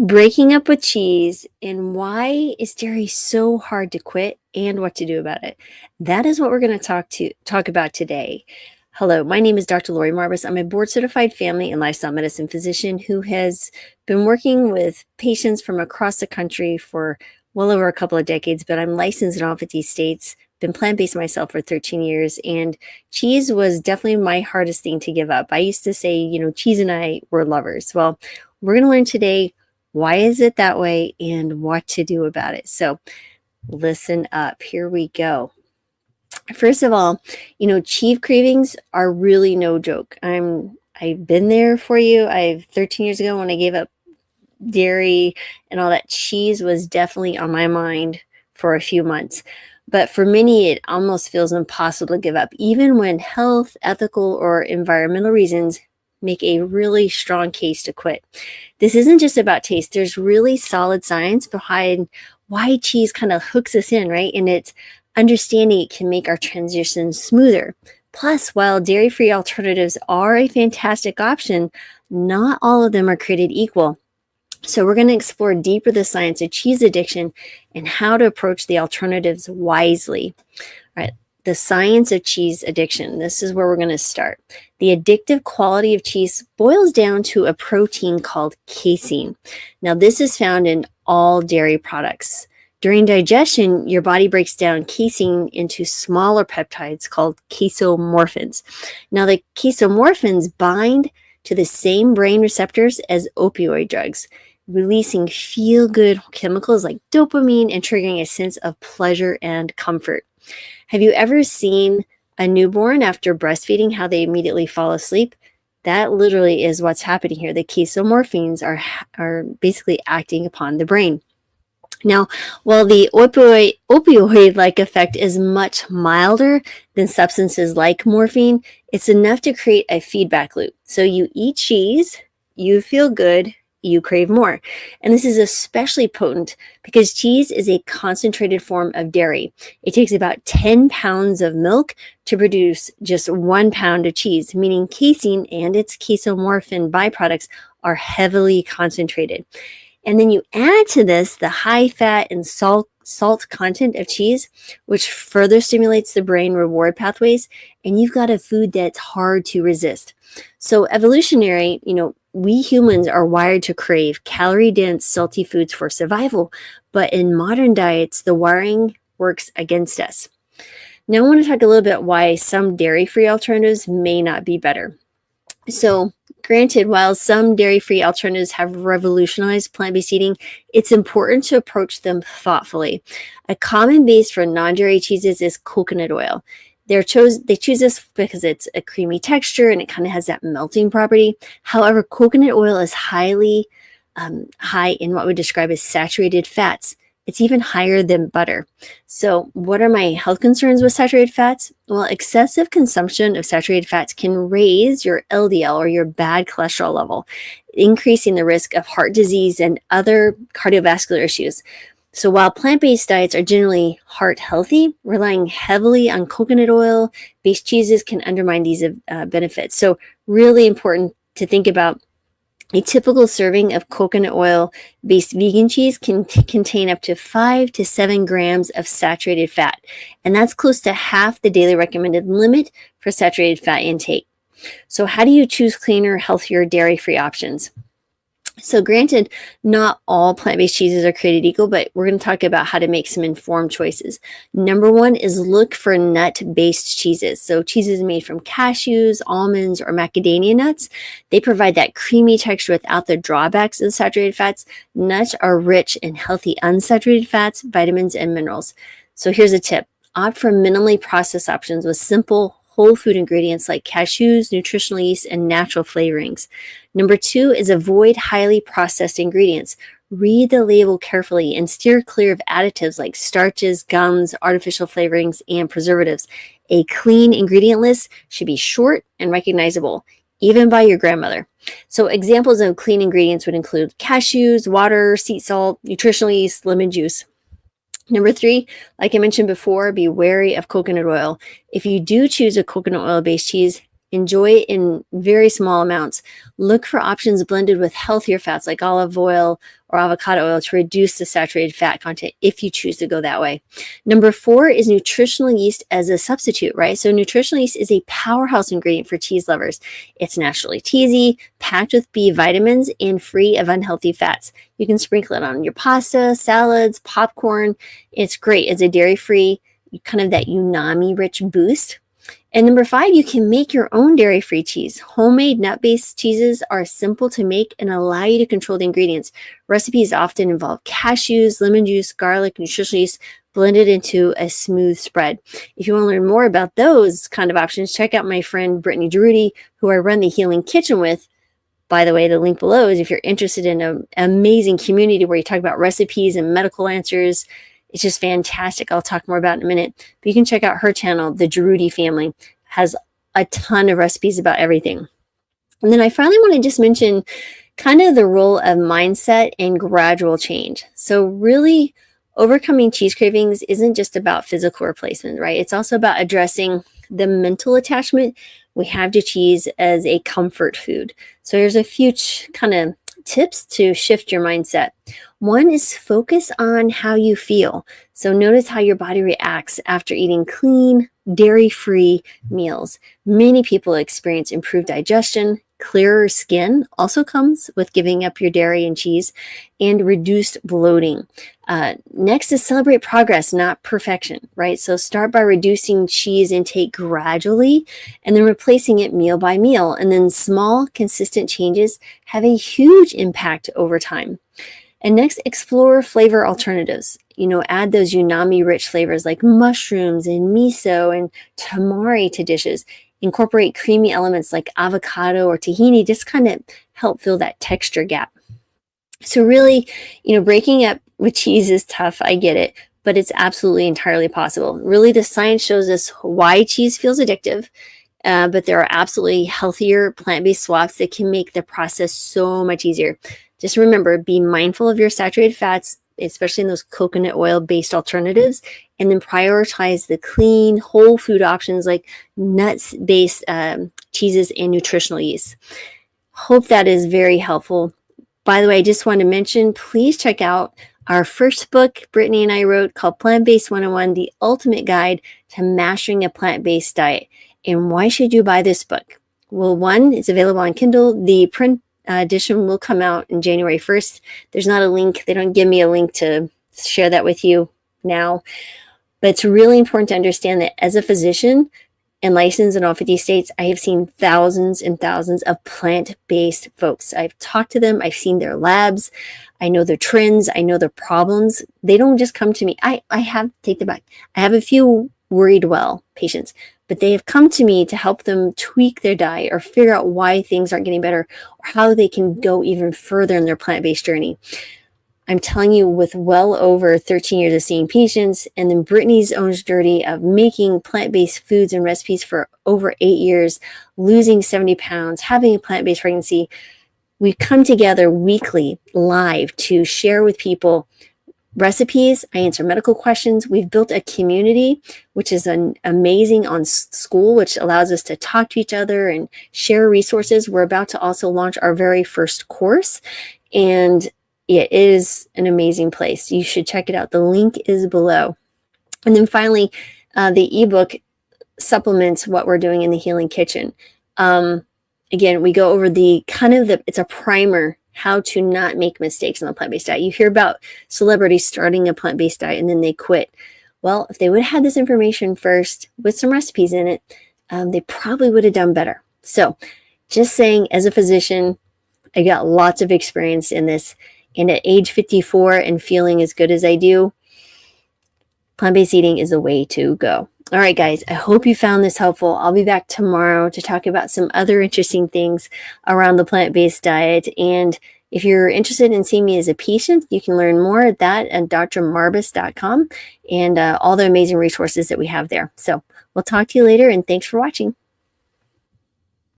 Breaking up with cheese and why is dairy so hard to quit and what to do about it. That is what we're going to talk about today. Hello, my name is Dr. Laurie Marbas. I'm a board certified family and lifestyle medicine physician who has been working with patients from across the country for well over a couple of decades, but I'm licensed in all 50 states, been plant-based myself for 13 years, and cheese was definitely my hardest thing to give up. I used to say, cheese and I were lovers. Well, we're going to learn today why is it that way and what to do about it. So listen up. Here we go. First of all, cheese cravings are really no joke. I've been there for you. 13 years ago when I gave up dairy and all that, cheese was definitely on my mind for a few months. But for many, it almost feels impossible to give up, even when health, ethical, or environmental reasons make a really strong case to quit. This isn't just about taste. There's really solid science behind why cheese kind of hooks us in, right? And it's understanding it can make our transition smoother. Plus, while dairy-free alternatives are a fantastic option, not all of them are created equal. So we're going to explore deeper the science of cheese addiction and how to approach the alternatives wisely. All right, the science of cheese addiction. This is where we're going to start. The addictive quality of cheese boils down to a protein called casein. Now, this is found in all dairy products. During digestion, your body breaks down casein into smaller peptides called casomorphins. Now, the casomorphins bind to the same brain receptors as opioid drugs, releasing feel-good chemicals like dopamine and triggering a sense of pleasure and comfort. Have you ever seen a newborn after breastfeeding, how they immediately fall asleep? That literally is what's happening here. The casomorphins are basically acting upon the brain. Now, while the opioid-like effect is much milder than substances like morphine, it's enough to create a feedback loop. So you eat cheese, you feel good, you crave more. And this is especially potent because cheese is a concentrated form of dairy. It takes about 10 pounds of milk to produce just 1 pound of cheese, meaning casein and its casomorphin byproducts are heavily concentrated. And then you add to this the high fat and salt content of cheese, which further stimulates the brain reward pathways, and you've got a food that's hard to resist. So evolutionary, we humans are wired to crave calorie-dense, salty foods for survival, but in modern diets, the wiring works against us. Now I want to talk a little bit why some dairy-free alternatives may not be better. So granted, while some dairy-free alternatives have revolutionized plant-based eating, it's important to approach them thoughtfully. A common base for non-dairy cheeses is coconut oil. They choose this because it's a creamy texture and it kind of has that melting property. However, coconut oil is high in what we describe as saturated fats. It's even higher than butter. So what are my health concerns with saturated fats? Well, excessive consumption of saturated fats can raise your LDL or your bad cholesterol level, increasing the risk of heart disease and other cardiovascular issues. So while plant-based diets are generally heart healthy, relying heavily on coconut oil-based cheeses can undermine these benefits. So really important to think about. A typical serving of coconut oil-based vegan cheese can contain up to 5 to 7 grams of saturated fat, and that's close to half the daily recommended limit for saturated fat intake. So how do you choose cleaner, healthier, dairy-free options? So granted, not all plant-based cheeses are created equal, but we're going to talk about how to make some informed choices. Number one is look for nut-based cheeses. So cheeses made from cashews, almonds, or macadamia nuts. They provide that creamy texture without the drawbacks of saturated fats. Nuts are rich in healthy unsaturated fats, vitamins, and minerals. So here's a tip. Opt for minimally processed options with simple whole food ingredients like cashews, nutritional yeast, and natural flavorings. Number two is avoid highly processed ingredients. Read the label carefully and steer clear of additives like starches, gums, artificial flavorings, and preservatives. A clean ingredient list should be short and recognizable, even by your grandmother. So examples of clean ingredients would include cashews, water, sea salt, nutritional yeast, lemon juice. Number three, like I mentioned before, be wary of coconut oil. If you do choose a coconut oil-based cheese, Enjoy it in very small amounts. Look for options blended with healthier fats like olive oil or avocado oil to reduce the saturated fat content if you choose to go that way. Number 4 is nutritional yeast as a substitute, right? So nutritional yeast is a powerhouse ingredient for cheese lovers. It's naturally cheesy, packed with B vitamins, and free of unhealthy fats. You can sprinkle it on your pasta, salads, popcorn. It's great as a dairy-free, kind of that umami-rich boost. And number 5, you can make your own dairy-free cheese. Homemade nut-based cheeses are simple to make and allow you to control the ingredients. Recipes often involve cashews, lemon juice, garlic, nutritional yeast blended into a smooth spread. If you want to learn more about those kind of options, check out my friend Brittany Jaroudi, who I run the Healing Kitchen with. By the way, the link below is if you're interested in an amazing community where you talk about recipes and medical answers. It's just fantastic. I'll talk more about it in a minute. But you can check out her channel, the Jaroudi family, has a ton of recipes about everything. And then I finally want to just mention kind of the role of mindset and gradual change. So really overcoming cheese cravings isn't just about physical replacement, right? It's also about addressing the mental attachment we have to cheese as a comfort food. So there's a few kind of tips to shift your mindset. One is focus on how you feel. So notice how your body reacts after eating clean, dairy-free meals. Many people experience improved digestion. Clearer skin also comes with giving up your dairy and cheese, and reduced bloating. Next is celebrate progress, not perfection, right? So start by reducing cheese intake gradually and then replacing it meal by meal. And then small, consistent changes have a huge impact over time. And next, explore flavor alternatives. Add those umami-rich flavors like mushrooms and miso and tamari to dishes. Incorporate creamy elements like avocado or tahini, just kind of help fill that texture gap. So really, breaking up with cheese is tough. I get it, but it's absolutely entirely possible. Really, the science shows us why cheese feels addictive, but there are absolutely healthier plant-based swaps that can make the process so much easier. Just remember, be mindful of your saturated fats, especially in those coconut oil-based alternatives, and then prioritize the clean, whole food options like nuts-based cheeses and nutritional yeast. Hope that is very helpful. By the way, I just want to mention, please check out our first book Brittany and I wrote called Plant-Based 101, The Ultimate Guide to Mastering a Plant-Based Diet. And why should you buy this book? Well, one, it's available on Kindle. The print edition will come out in January 1st. There's not a link. They don't give me a link to share that with you now. But it's really important to understand that as a physician and licensed in all 50 states, I have seen thousands and thousands of plant-based folks. I've talked to them. I've seen their labs. I know their trends. I know their problems. They don't just come to me. I have, take the back. I have a few worried well patients, but they have come to me to help them tweak their diet or figure out why things aren't getting better or how they can go even further in their plant-based journey. I'm telling you, with well over 13 years of seeing patients, and then Brittany's own journey of making plant-based foods and recipes for over 8 years, losing 70 pounds, having a plant-based pregnancy, we come together weekly live to share with people recipes. I answer medical questions. We've built a community, which is amazing on school, which allows us to talk to each other and share resources. We're about to also launch our very first course, and it is an amazing place. You should check it out. The link is below. And then finally, the ebook supplements what we're doing in the Healing Kitchen. Again, we go over it's a primer, how to not make mistakes on the plant-based diet. You hear about celebrities starting a plant-based diet and then they quit. Well, if they would have had this information first with some recipes in it, they probably would have done better. So just saying, as a physician, I got lots of experience in this. And at age 54 and feeling as good as I do, plant-based eating is the way to go. All right, guys, I hope you found this helpful. I'll be back tomorrow to talk about some other interesting things around the plant-based diet. And if you're interested in seeing me as a patient, you can learn more at that at drmarbas.com and all the amazing resources that we have there. So we'll talk to you later, and thanks for watching.